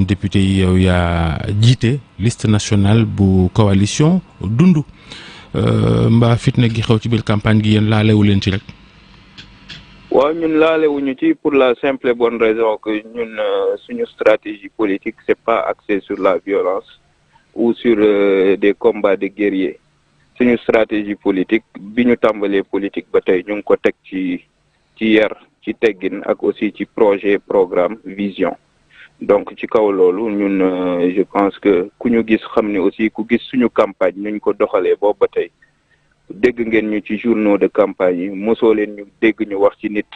député yi yow yaa jiite liste nationale bu coalition Dundu mbaa fitna gi xew ci biir campagne gi yéen laalewu leen ci rek. waaw ñun laalewuñu ci pour la simple et bonne raison que ñun suñu stratégie politique c'est pas axé sur la violence ou sur des combats de guerriers suñu stratégie politique bi ñu tàmbalee politique ba tey ñu ngi ko teg ci yar ci teggin ak aussi ci projet programme vision donc ci kaw loolu ñun je pense que ku ñu gis xam ne aussi ku gis suñu campagne ñu ko doxalee boobu ba tey dégg ngeen ñu ci journaux de campagne yi mosoo leen ñu dégg ñu wax ci nit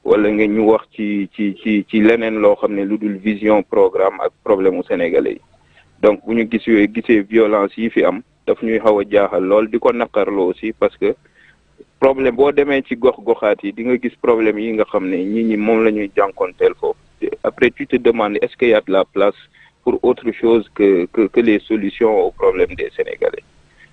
wala ngeen ñu wax ci leneen loo xam ne lu dul vision programme ak problème mu sénégalais yi donc bu ñu gisee violence yi fi am daf ñuy xaw a jaaxal lool di ko naqarloo aussi parce que problème boo demee ci gox-goxaat yi di nga gis problème yi nga xam ne ñi moom la ñuy jànkoonteel foofu après tu te demandes est-ce qu'il y a de la place pour autre chose que les solutions aux problèmes des Sénégalais.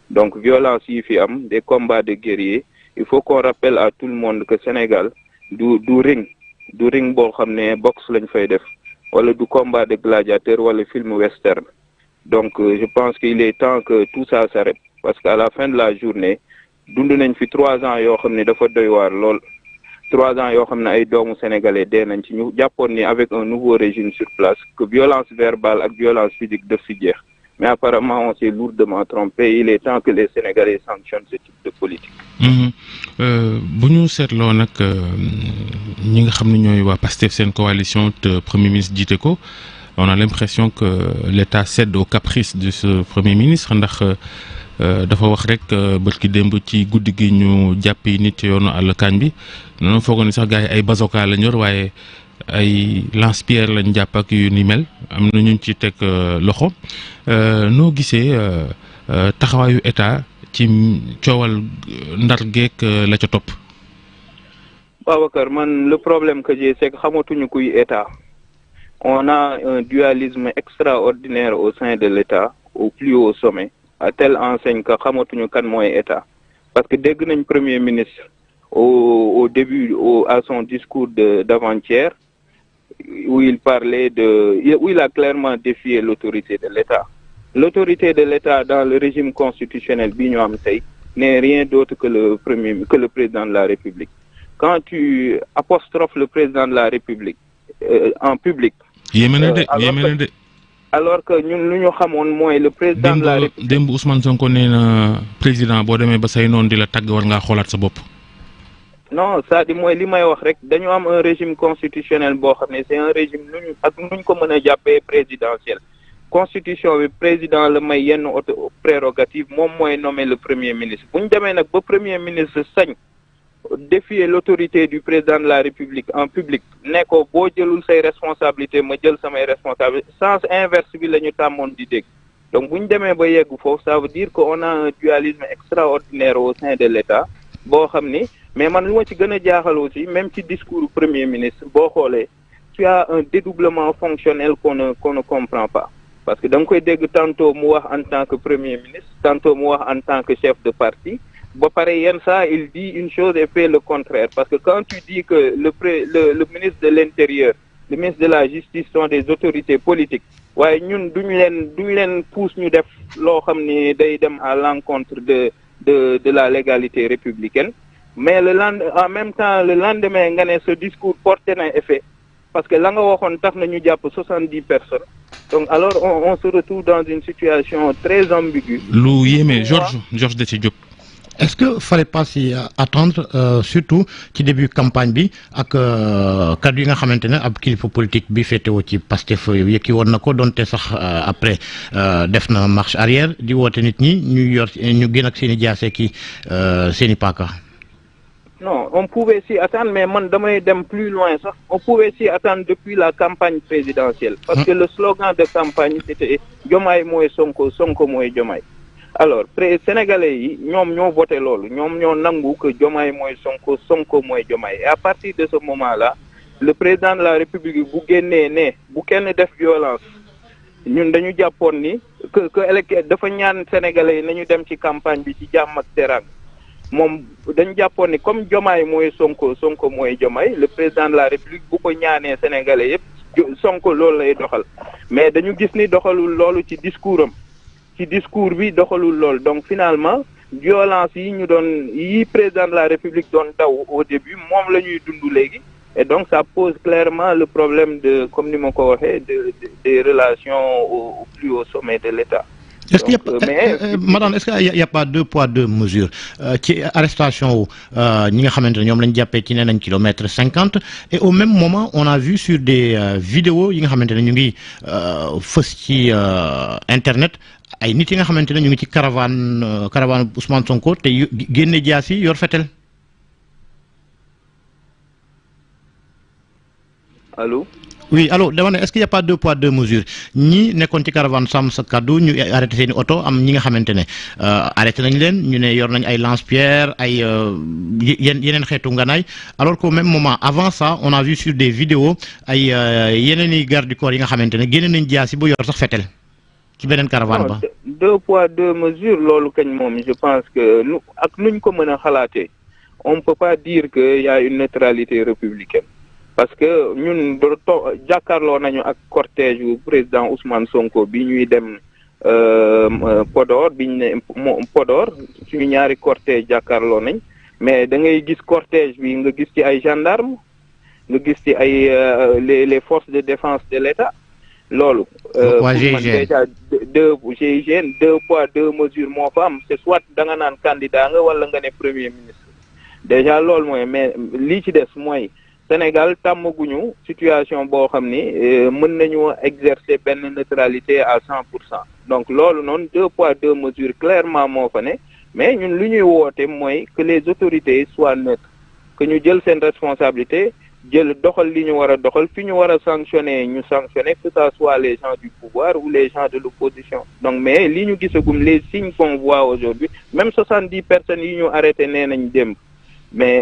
Donc violence yi fi am des combats de guerriers il faut qu'on rappelle à tout le monde que Sénégal du ring boo xam ne boxe lañ fay def wala du combat de gladiateur wala film western. Donc je pense qu'il est temps que tout ça s'arrête parce qu'à la fin de la journée dund nañ fi 3 ans yoo xam ne dafa doy waar lool 3 ans yoo xam ne ay doomu sénégalais dee nañ ci ñu jàppoon ni avec un nouveau régime sur place que violence verbale ak violence physique daf si jeex mais apparemment on s'est lourdement trompé il est temps que les Sénégalais sanctionnent ce type de politique. bu ñu seetloo nag ñi nga xam ne ñooy waa Pastef seen coalition te premier ministre jiite ko on a l'impression que l'État cède au caprice de ce premier ministre ndax dafa wax rek bërki démb ci guddi gi ñu jàppi nit yoonu àllkaañ bi noonu foogoon ni sax gars yi ay bazooka lañ yor waaye ay lance-pierre lañ jàpp ak yu ni mel am na ñu ci teg loxo noo gisee taxawaayu état ci coowal ndar geek la ca topp. Babacar man le problème que j'ai c'est que xamatuñu kuy état on a un dualisme extraordinaire au sein de l'état au plus haut sommet à telle enseigne que xamatuñu kan mooy état parce que dégg nañ premier ministre au début à son discours d'avant-hier où il parlait où il a clairement défié l'autorité de l'État. L'autorité de l'État dans le régime constitutionnel bi ñu am tey n'est rien d'autre que le président de la République. Quand tu apostrophes le président de la République en public. yéeme na de. Alors que ñun lu ñu xamoon mooy le président de la République. démb Ousmane Sonko nee na président boo demee ba say noonu di la tagg war ngaa xoolaat sa bopp. non c'est-à-dire mooy li may wax rek dañu am un régime constitutionnel boo xam ne c'est un régime nuñ ko mën a jàppee présidentiel constitution bi président la may yenn auto prérogative moom mooy nommer le premier ministre bu ñu demee nag ba premier ministre sañ défier l'autorité du président de la République en public ne ko boo jëlul say responsabilité ma jël samay responsabilité sens inverse bi la ñu tàmmoon di dégg donc bu ñu demee ba yegg foofu ça veut dire que on a un dualisme extraordinaire au sein de l'État boo xam ni mais man lu ma ci gën a jaaxal aussi même ci discours premier ministre boo xoolee tu as un dédoublement fonctionnel qu'on ne comprend pas parce que da nga koy dégg tantôt mu wax en tant que premier ministre tantôt mu wax en tant que chef de parti ba pare yenn saa il dit une chose et fait le contraire parce que quand tu dis que le ministre de l'Intérieur le ministre de la Justice sont des autorités politiques waaye ñun duñu leen pousse ñu def loo xam ni day dem à l'encontre de la légalité républicaine mais en même temps le lendemain nga ne ce discours porté na effet parce que la nga waxoon tax na ñu jàpp 70 personnes donc alors on se retrouve dans une situation très ambiguë. lu yéeme Georges Déthié Diop. Est-ce que fallait pas s'y attendre surtout ci début campagne bi ak kaddu yi nga xamante ne ab kilifa politique bi féetewoo ci Pastef yëkki woon na ko donte sax après def na marche arrière di woote nit ñi ñu gën ak seen i jaase ki seen i paaka. Non, on pouvait s'y attendre, mais man damay dem plus loin sax. On pouvait s'y attendre depuis la campagne présidentielle. Parce que le slogan de campagne, c'était Diomaye mooy Sonko, Sonko mooy Diomaye. Alors, Sénégalais yi ñoom ñoo voté loolu ñoom ñoo nangu que Diomaye mooy Sonko, Sonko mooy Diomaye. Et à partir de ce moment-là, le président de la République bu génnee ne bu kenn def violence ñun dañu jàppoon ni que dafa ñaan Sénégalais yi nañu dem ci campagne bi ci jàmm ak teraanga. moom dañu jàppoon ni comme Diomaye mooy Sonko mooy Diomaye le président de la République bu ko ñaanee Sénégalais yëpp Sonko loolu lay doxal mais dañu gis ni doxalul loolu ci discours am ci discours bi doxalul loolu donc finalement violence yi président de la République doon daw au début moom la ñuy dund léegi et donc ça pose clairement le problème de comme ni ma ko waxee des relations au plus haut sommet de l'État. Est-ce qu'il y a madame, est-ce qu'il y a pas deux poids deux mesures ci arrestation ñi nga xamante ne ñoom lañ jàppee ci nee nañ kilomètre 50 et au même moment on a vu sur des vidéos yi nga xamante ne ñu ngi fës ci internet ay nit yi nga xamante ne ñu ngi ci caravane Ousmane Sonko te génne jaas yi yor fetel. Allô? Oui, alors dama ne est-ce qu'il y a pas deux poids deux mesures ñi nekkoon ci caravane sàmm sa kàddu ñu arrêté seeni oto am ñi nga xamante ne arrêté nañ leen ñu ne yor nañ ay lance-pierre ay yeneen xeetu nganaay alors qu'au même moment avant ça on a vu sur des vidéos ay yeneen i garde du corps yi nga xamante ne génne nañ jaasi bu yor sax fetel ci beneen caravane ba. Deux poids deux mesures loolu kañ moom je pense que ak nuñ ko mën a xalaatee on peut pas dire que y a une neutralité républicaine. Parce que ñun jàkkaarloo nañu ak cortège yu président Ousmane Sonko bi ñuy dem Podor bi ñu ne Podor suñu ñaari cortège jàkkaarloo nañ mais da ngay gis cortège bi nga gis ci ay gendarmes nga gis ci ay les forces de défense de l'État loolu. déjà GIGN deux poids deux mesures moo fa am c'est soit da nga naan candidat nga wala nga ne premier ministre déjà loolu mooy mais lii ci des mooy. Sénégal tàmmaguñu situation boo xam ni mën nañu exercer benn neutralité à 100%. Donc loolu noonu deux poids deux mesures clairement moo fa ne mais ñun lu ñuy woote mooy que les autorités soient neutres que ñu jël seen responsabilité jël doxal li ñu war a doxal fi ñu war a sanctionner ñu sanctionner que ça soit les gens du pouvoir ou les gens de l'opposition. Donc mais li ñu gisagum les signes qu'on voit aujourd'hui même 70 personnes yi ñu arrêté nee nañ démb. Mais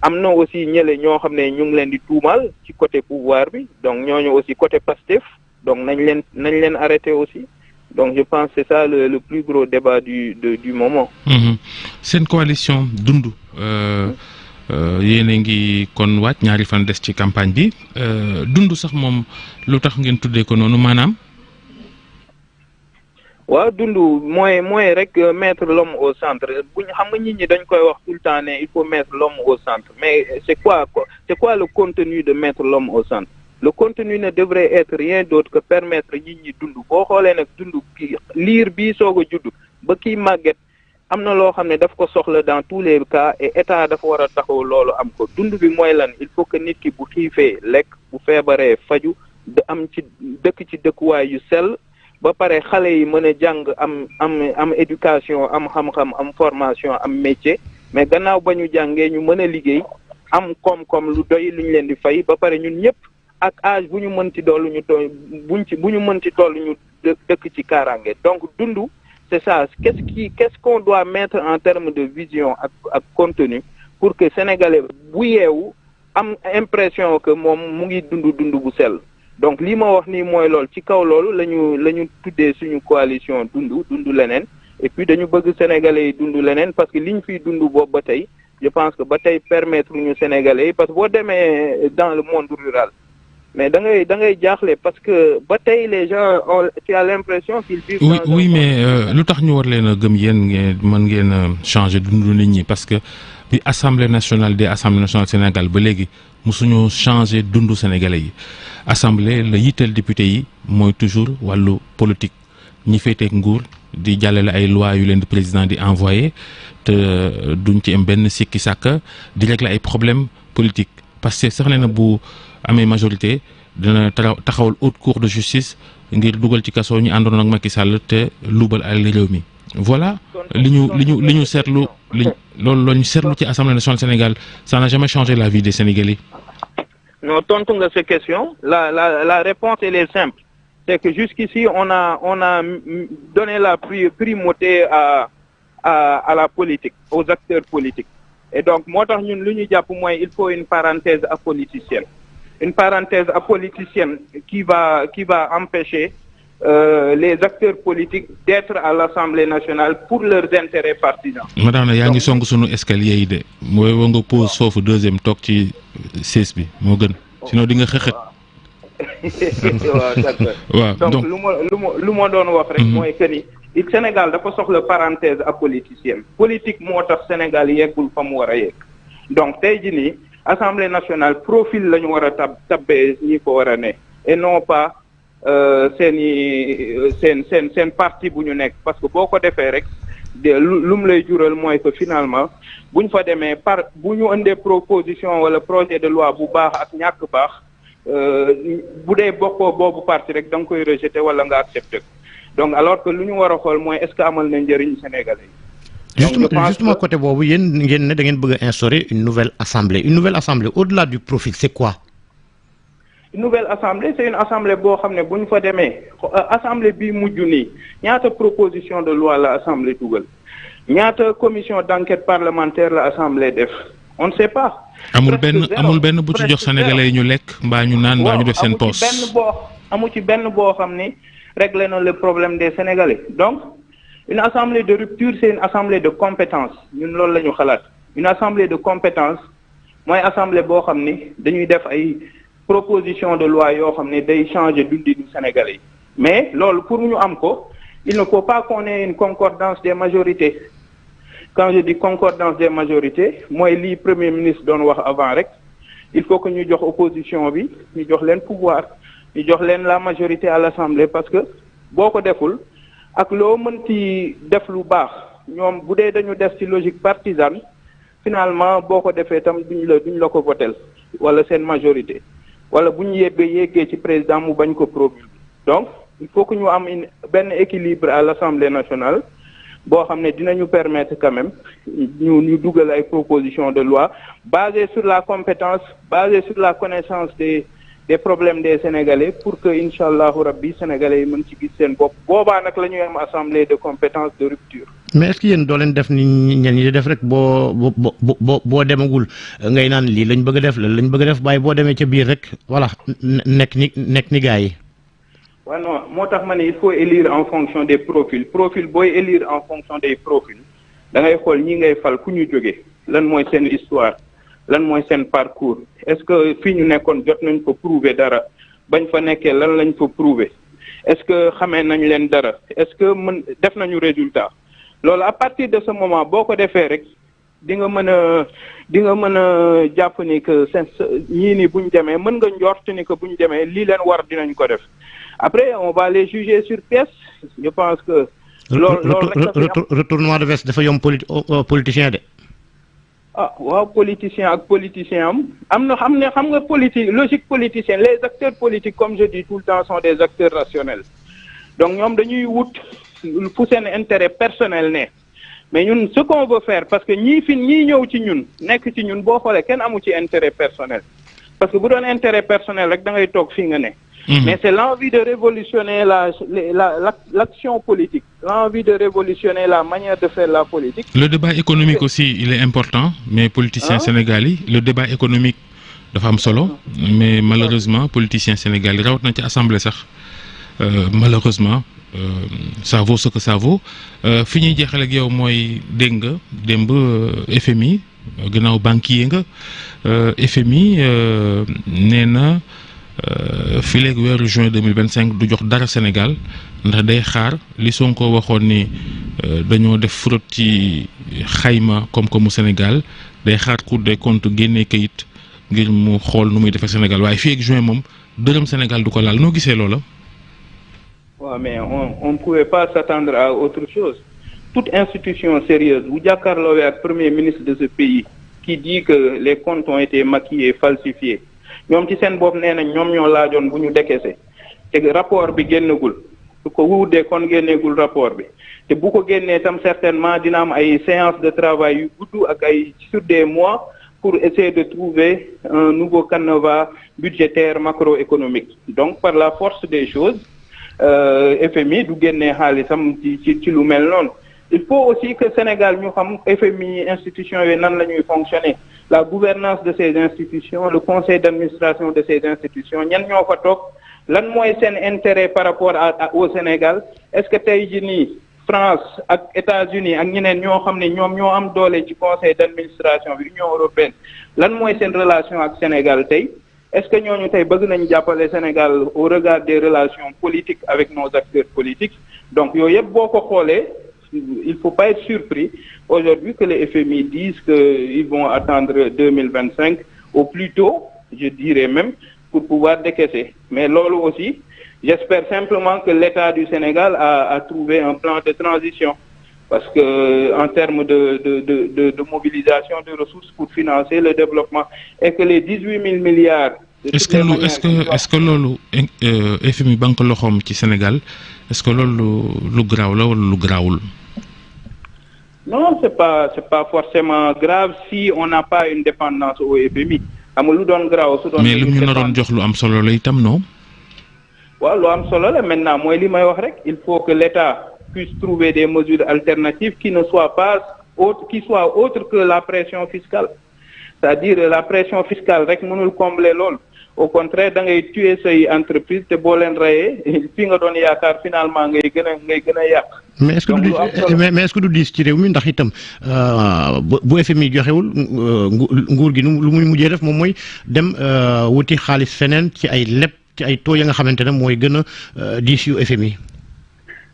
am na aussi ñële ñoo xam ne ñu ngi leen di tuumal ci côté pouvoir bi donc ñooñu aussi côté Pastef donc nañ leen arrêté aussi donc je pense que c'est ça le plus gros débat du moment. Seen coalition Dundu yéen a ngi kon waaj ñaari fan des ci campagne bi Dundu sax moom lu tax ngeen tuddee ko noonu maanaam. waaw dundu mooy rek mettre l'homme au centre buñ xam nga nit ñi dañ koy wax tout le temps ne il faut mettre l'homme au centre mais c'est quoi le contenu de mettre l'homme au centre le contenu ne devrait être rien d'autre que permettre nit ñi dund boo xoolee nag dund kii liir bii soog a judd ba kii màgget am na loo xam ne daf ko soxla dans tous les cas et état dafa war a taxaw loolu am ko dund bi mooy lan il faut que nit ki bu xiifee lekk bu feebaree faju am ci dëkk ci dëkkuwaay yu sell ba pare xale yi mën a jàng am éducation am xam-xam am formation am métier mais gannaaw ba ñu jàngee ñu mën a liggéey am koom-koom lu doy lu ñu leen di fay ba pare ñun ñëpp ak âge bu ñu mënti dollu ñu toll bu ñu mënti toll ñu dëkk ci kaaraange donc dundu c'est ça qu'est-ce qu'on doit mettre en termes de vision ak contenu pour que sénégalais bu yeewu am impression que moom mu ngi dund bu sell. Donc lii ma wax nii mooy loolu ci kaw loolu la ñu tuddee suñu coalition dundu leneen et puis dañu bëgg sénégalais yi dund leneen parce que li ñu fiy dund boobu ba tey je pense que ba tey permettre ñu sénégalais yi parce que boo demee dans le monde rural mais da ngay jaaxle parce que ba tey les gens tu as l'impression qu'ils vivent oui mais lu tax ñu war leen a gëm yéen mën ngeen changer dundu nit ñi parce que bi assemblée nationale Sénégal ba léegi musuñu changer dundu sénégalais yi assemblée la yitteel député yi mooy toujours wàllu politique ñi féeteeg nguur di jàllale ay lois yu leen di président di envoyé te duñ ci am benn sikki sàkk di régler ay problèmes politiques parce que sax nee na bu amee majorité dina taxawal haute cour de justice ngir dugal ci kaso ñu àndoon ak Macky Sall te luubal ay réew mi voilà li ñu seetlu loolu la ñu seetlu ci assemblée nationale Sénégal ça n'a jamais changé la vie des Sénégalais. Non, tonton nga cette question, la réponse elle est simple. C'est que jusqu'ici on a donné la primauté à la politique, aux acteurs politiques. Et donc moo tax ñun lu ñu jàpp mooy il faut une parenthèse apoliticienne. Une parenthèse apoliticienne qui va empêcher les acteurs politiques d'être à l'Assemblée nationale pour leurs intérêts partisans. Madame yaa ngi song sunu escalier yi de mooy nga pose foofu deuxième toog ci sées bi moo gën sinon di nga xëxët. waaw d'accord. waaw donc lu ma doon wax rek mooy que ni Sénégal dafa soxla parenthèse apoliticienne politique moo tax Sénégal yeggul fa mu war a yegg donc tey jii nii Assemblée nationale profil la ñu war a tabbee ñi ko war a ne et non pas seen parti bu ñu nekk parce que boo ko defee rek lu mu lay jural mooy que finalement bu ñu fa demee bu ñu indee proposition wala projet de loi bu baax ak ñàkk baax bu dee bokkoo boobu parti rek da nga koy rejeter wala nga accepter ko donc alors que lu ñu war a xool mooy est-ce que amal na njëriñ Sénégalais yi. Justement côté boobu yéen ngeen ne da ngeen bëgg a instaurer une nouvelle assemblée au-delà du profil c'est quoi? Une nouvelle assemblée c'est une assemblée boo xam ne bu ñu fa demee assemblée bii mujj nii ñaata proposition de loi la assemblée dugal ñaata commission d'enquête parlementaire la assemblée def on ne sait pas. amul benn bu ci jox sénégalais yi ñu lekk mbaa ñu naan mbaa ñu def seen poste. amu ci benn boo xam ni réglé na le problème des sénégalais donc une assemblée de rupture c'est une assemblée de compétence ñun loolu la ñu xalaat une assemblée de compétence mooy assemblée boo xam ni dañuy def ay proposition de loi yoo xam ne day changer dundinu sénégalais yi mais loolu pour ñu am ko il ne faut pas qu'on ait une concordance des majorités. Quand je dis concordance des majorités mooy lii premier ministre doon wax avant rek il faut que ñu jox opposition bi ñu jox leen pouvoir ñu jox leen la majorité à l'Assemblée parce que boo ko deful ak loo mën ci def lu baax ñoom bu dee dañu def ci logique partisane finalement boo ko defee tam duñ la ko votel wala seen majorité wala bu ñu yeggee ci président mu bañ ko promulguer donc il faut que ñu am benn équilibre à l'Assemblée nationale boo xam ne dinañu permettre quand même ñu dugal ay propositions de loi basées sur la compétence basées sur la connaissance des problèmes des Sénégalais pour que incha allahu rabbi Sénégalais yi mën ci gis seen bopp boobaa nag la ñuy am assemblée de compétence de rupture. mais est-ce que yéen doo leen def ni ñenn ñi di def rek boo demagul ngay naan lii lañ bëgg a def lañ bëgg a def waaye boo demee ca biir rek voilà nekk ni gars yi. waaw non moo tax ma ne il faut élire en fonction des profils booy élire en fonction des profils da ngay xool ñi ngay fal ku ñu jógee lan mooy seen histoire lan mooy seen parcours est-ce que fii ñu nekkoon jot nañ ko prouver dara bañ fa nekkee lan lañ fa prouver est-ce que xamee nañ leen dara est-ce que def nañu résultat loolu à partir de ce moment boo ko defee rek di nga mën a jàpp ni que ñii ni buñ demee mën nga njort ni que buñ demee lii leen war dinañ ko def. Après, on va les juger sur pièce. Je pense que. Retournement de veste dafa yomb politicien de. ah waaw politicien ak politicien am na xam nga politique logique politicienne les acteurs politiques comme je dis tout le temps sont des acteurs rationnels donc ñoom dañuy wut fu seen intérêt personnel ne mais ñun ce qu'on veut faire parce que ñii ñëw ci ñun nekk ci ñun boo xoolee kenn amu ci intérêt personnel parce que bu doon intérêt personnel rek da ngay toog fii nga ne. Mais c'est l'envie de révolutionner l'action politique, l'envie de révolutionner la manière de faire la politique. Le débat économique aussi, il est important, mais politiciens sénégalais, le débat économique dafa am solo, mais malheureusement, politiciens sénégalais, rawat na ci assemblée sax, malheureusement, ça vaut ce que ça vaut. Fi ñuy jeexal ak yow mooy dégg nga démb FMI, gannaaw banquier nga, FMI nee na fii léegi weeru juin 2025 du jox dara Sénégal ndax day xaar li Sonko waxoon ni dañoo def fraude ci xayma koom-koomu Sénégal day xaar Cour des comptes génnee kayit ngir mu xool nu muy defee Sénégal waaye fii ak juin moom dërëm Sénégal du ko laal noo gisee loola. waaw mais on ne pouvait pas s'attendre à autre chose toute institution sérieuse bu jàkkaarloowee ak premier ministre de ce pays qui dit que les comptes ont été maquillés falsifiés. ñoom ci seen bopp nee nañ ñoom ñoo laajoon bu ñu décaissé te rapport bi génnagul su ko wuudee kon génneegul rapport bi te bu ko génnee tam certainement dina am ay séances de travail yu gudd ak ay sur des mois pour essayer de trouver un nouveau canevas budgétaire macroéconomique donc par la force des choses FMI du génnee xaalisam ci lu mel noonu il faut aussi que Sénégal ñu xam FMI institutions yooyu nan la ñuy fonctionner la gouvernance de ces institutions le conseil d'administration de ces institutions ñan ñoo fa toog lan mooy seen intérêt par rapport au Sénégal est-ce que tey jii nii France ak États-Unis ak ñeneen ñoo xam ne ñoom ñoo am doole ci conseil d'administration bi Union européenne lan mooy seen relation ak Sénégal tey est-ce que ñooñu tey bëgg nañ jàppale Sénégal au regard des relations politiques avec nos acteurs politiques donc yooyu yëpp boo ko xoolee il faut pas être surpris aujourd'hui que les FMI disent qu'ils vont attendre 2025 au plus tôt, je dirais même, pour pouvoir décaisser. Mais loolu aussi, j'espère simplement que l'État du Sénégal a trouvé un plan de transition. Parce que en termes de mobilisation de ressources pour financer le développement et que les 18 000 milliards. Est-ce que loolu FMI banque loxoom ci Sénégal est-ce que loolu lu garaaw la wala lu garaawul? Non, c'est pas forcément grave si on n'a pas une dépendance au FMI. Xam nga lu doon garaaw su doon. mais lu ñu naroon jox lu am solo la itam non. waaw lu am solo la maintenant mooy li may wax rek il faut que l'État puisse trouver des mesures alternatives qui ne soient pas autres que la pression fiscale. C'est-à-dire la pression fiscale rek mënul combler loolu. Au contraire da ngay tuer say entreprise te boo leen reyee fi nga doon yaakaar finalement ngay gën a yàq. mais est-ce que du diis ci réew mi ndax itam bu FMI joxewul nguur gi lu muy mujjee def moom mooy dem wuti xaalis feneen ci ay leb ci ay taux ya nga xamante ne mooy gën a diis yu FMI.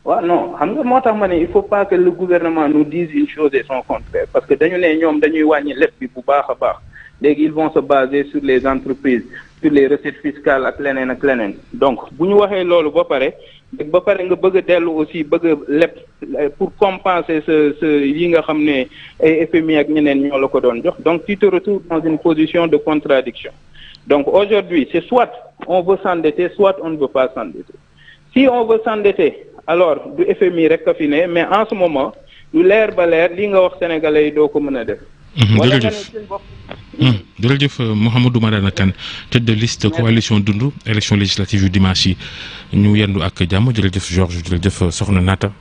waaw non xam nga moo tax ma ne il faut pas que le gouvernement nous dise une chose et son contraire parce que dañu ne ñoom dañuy wàññi leb bi bu baax a baax léegi ils vont se baser sur les entreprises sur les recettes fiscales ak leneen donc bu ñu waxee loolu ba pare nga bëgg a dellu aussi bëgg a leb pour compenser ce yi nga xam ne ay FMI ak ñeneen ñoo la ko doon jox donc tu te retrouves dans une position de contradiction donc aujourd'hui c'est soit on veut s'endetter soit on ne veut pas s'endetter si on veut s'endetter alors du FMI rek ka fi ne mais en ce moment lu leer ba leer li nga wax sénégalais yi doo ko mën a def. jërëjëf Mouhamadou Madana Kane tête de liste coalition Dundu élection législative yu dimanche yi ñu yendu ak jàmm jërëjëf Georges jërëjëf Soxna Naata.